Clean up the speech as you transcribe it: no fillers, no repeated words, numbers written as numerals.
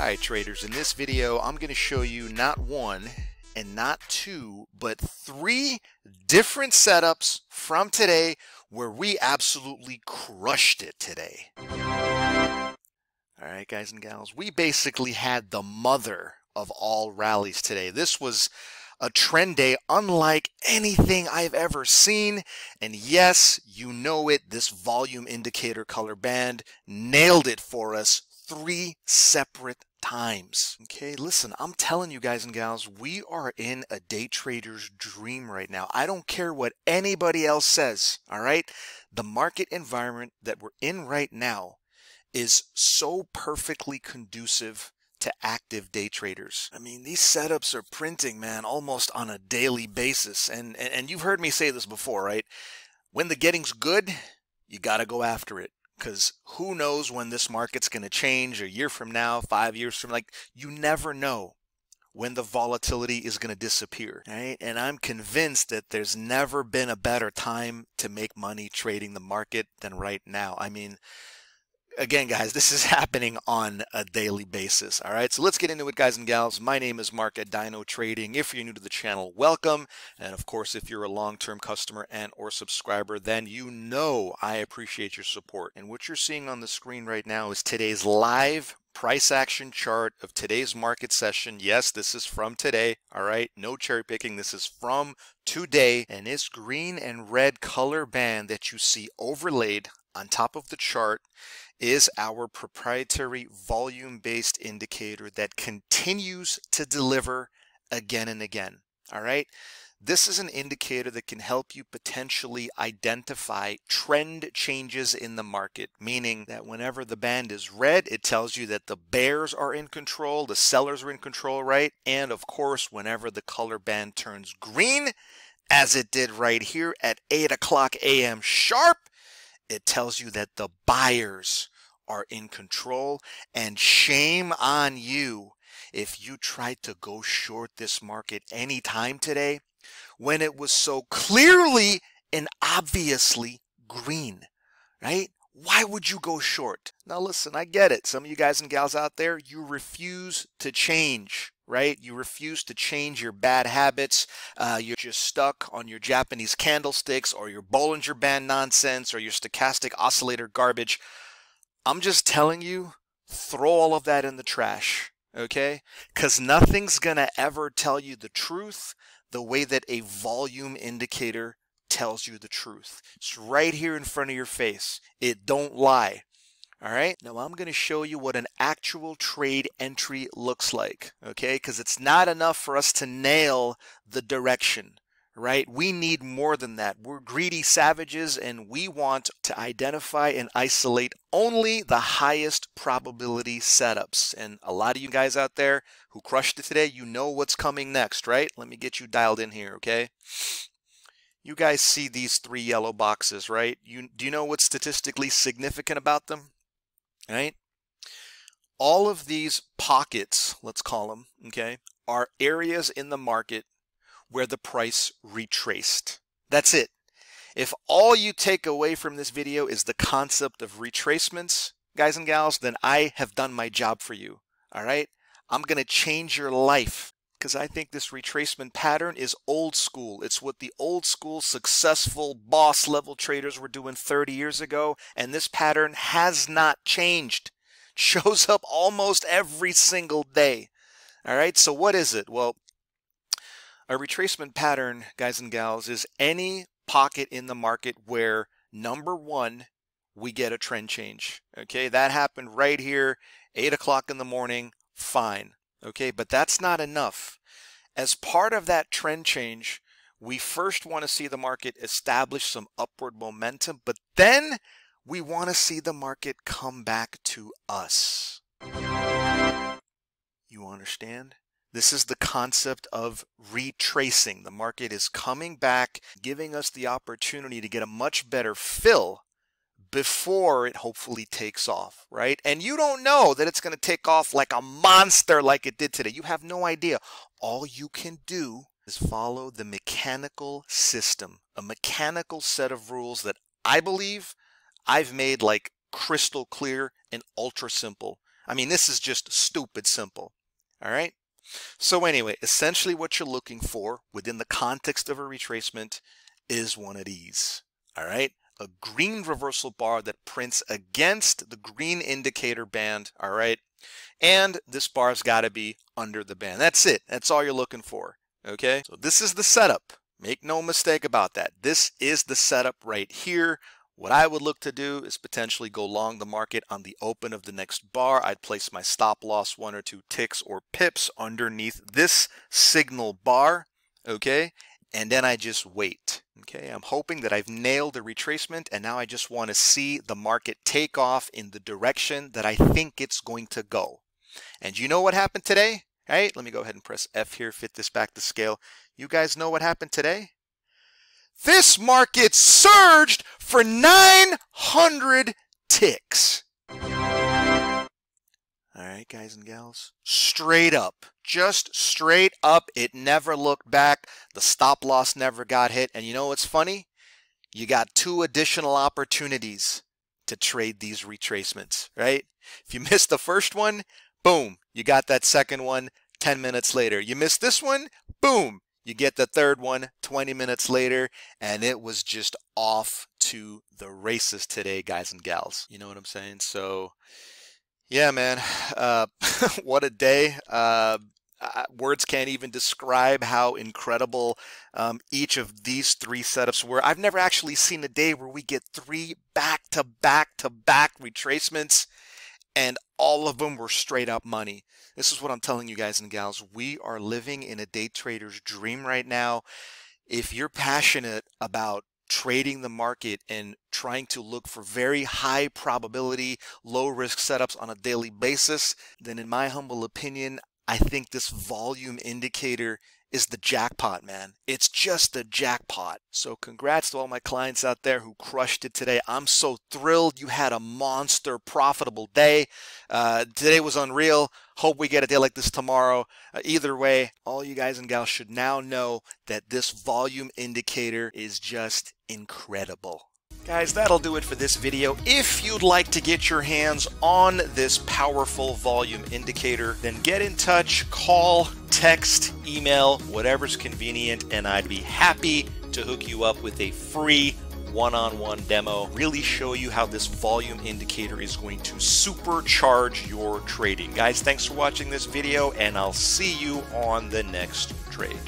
Hi traders, in this video I'm going to show you not one and not two but three different setups from today where we absolutely crushed it today. Alright guys and gals, we basically had the mother of all rallies today. This was a trend day unlike anything I've ever seen, and yes, you know it, this volume indicator color band nailed it for us 3 separate times. Okay, listen, I'm telling you guys and gals, we are in a day trader's dream right now. I don't care what anybody else says, all right? The market environment that we're in right now is so perfectly conducive to active day traders. I mean, these setups are printing, man, almost on a daily basis. And you've heard me say this before, right? When the getting's good, you got to go after it. Because who knows when this market's going to change a year from now, 5 years from, like, you never know when the volatility is going to disappear, right? And I'm convinced that there's never been a better time to make money trading the market than right now. I mean, again, guys, this is happening on a daily basis. All right, so let's get into it, guys and gals. My name is Mark at DynoTrading. If you're new to the channel, welcome. And of course, if you're a long-term customer and or subscriber, then you know I appreciate your support. And what you're seeing on the screen right now is today's live price action chart of today's market session. Yes, this is from today. All right, no cherry picking. This is from today. And this green and red color band that you see overlaid on top of the chart is our proprietary volume-based indicator that continues to deliver again and again. All right, this is an indicator that can help you potentially identify trend changes in the market, meaning that whenever the band is red, it tells you that the bears are in control, the sellers are in control, right? And of course, whenever the color band turns green, as it did right here at 8 o'clock a.m. sharp, it tells you that the buyers are in control, and shame on you if you tried to go short this market anytime today when it was so clearly and obviously green, right? Why would you go short? Now listen, I get it. Some of you guys and gals out there, you refuse to change, right? You refuse to change your bad habits. You're just stuck on your Japanese candlesticks or your Bollinger Band nonsense or your stochastic oscillator garbage. I'm just telling you, throw all of that in the trash, okay? Because nothing's going to ever tell you the truth the way that a volume indicator tells you the truth. It's right here in front of your face. It don't lie. All right, now I'm going to show you what an actual trade entry looks like, okay? Because it's not enough for us to nail the direction, right? We need more than that. We're greedy savages, and we want to identify and isolate only the highest probability setups. And a lot of you guys out there who crushed it today, you know what's coming next, right? Let me get you dialed in here, okay? You guys see these 3 yellow boxes, right? Do you know what's statistically significant about them? Right? All of these pockets, let's call them, okay, are areas in the market where the price retraced. That's it. If all you take away from this video is the concept of retracements, guys and gals, then I have done my job for you. All right? I'm going to change your life because I think this retracement pattern is old school. It's what the old school successful boss level traders were doing 30 years ago, and this pattern has not changed. It shows up almost every single day. All right, so what is it? Well, a retracement pattern, guys and gals, is any pocket in the market where, number one, we get a trend change. Okay, that happened right here, 8 o'clock in the morning, fine. Okay, but that's not enough. As part of that trend change, we first want to see the market establish some upward momentum, but then we want to see the market come back to us. You understand? This is the concept of retracing. The market is coming back, giving us the opportunity to get a much better fill before it hopefully takes off, right? And you don't know that it's going to take off like a monster like it did today. You have no idea. All you can do is follow the mechanical system, a mechanical set of rules that I believe I've made like crystal clear and ultra simple. I mean, this is just stupid simple. All right. So anyway, essentially what you're looking for within the context of a retracement is one of these. All right. A green reversal bar that prints against the green indicator band. All right. And this bar's got to be under the band. That's it. That's all you're looking for. Okay. So this is the setup. Make no mistake about that. This is the setup right here. What I would look to do is potentially go long the market on the open of the next bar. I'd place my stop loss 1 or 2 ticks or pips underneath this signal bar. Okay. And then I just wait. Okay. I'm hoping that I've nailed the retracement, and now I just want to see the market take off in the direction that I think it's going to go. And you know what happened today? All right, let me go ahead and press F here, fit this back to scale. You guys know what happened today? This market surged for 900 ticks. All right, guys and gals, straight up, just straight up. It never looked back. The stop loss never got hit. And you know what's funny? You got 2 additional opportunities to trade these retracements, right? If you missed the first one, boom, you got that second one 10 minutes later. You missed this one, boom, you get the third one 20 minutes later, and it was just off to the races today, guys and gals. You know what I'm saying? So, yeah, man, what a day. Words can't even describe how incredible each of these 3 setups were. I've never actually seen a day where we get 3 back-to-back retracements, and all of them were straight up money. This is what I'm telling you guys and gals. We are living in a day trader's dream right now. If you're passionate about trading the market and trying to look for very high probability, low risk setups on a daily basis, then in my humble opinion, I think this volume indicator is the jackpot, man. It's just the jackpot. So congrats to all my clients out there who crushed it today. I'm so thrilled you had a monster profitable day. Today was unreal. Hope we get a day like this tomorrow. Either way, all you guys and gals should now know that this volume indicator is just incredible. Guys, that'll do it for this video. If you'd like to get your hands on this powerful volume indicator, then get in touch, call, text, email, whatever's convenient, and I'd be happy to hook you up with a free one-on-one demo, really show you how this volume indicator is going to supercharge your trading. Guys, thanks for watching this video, and I'll see you on the next trade.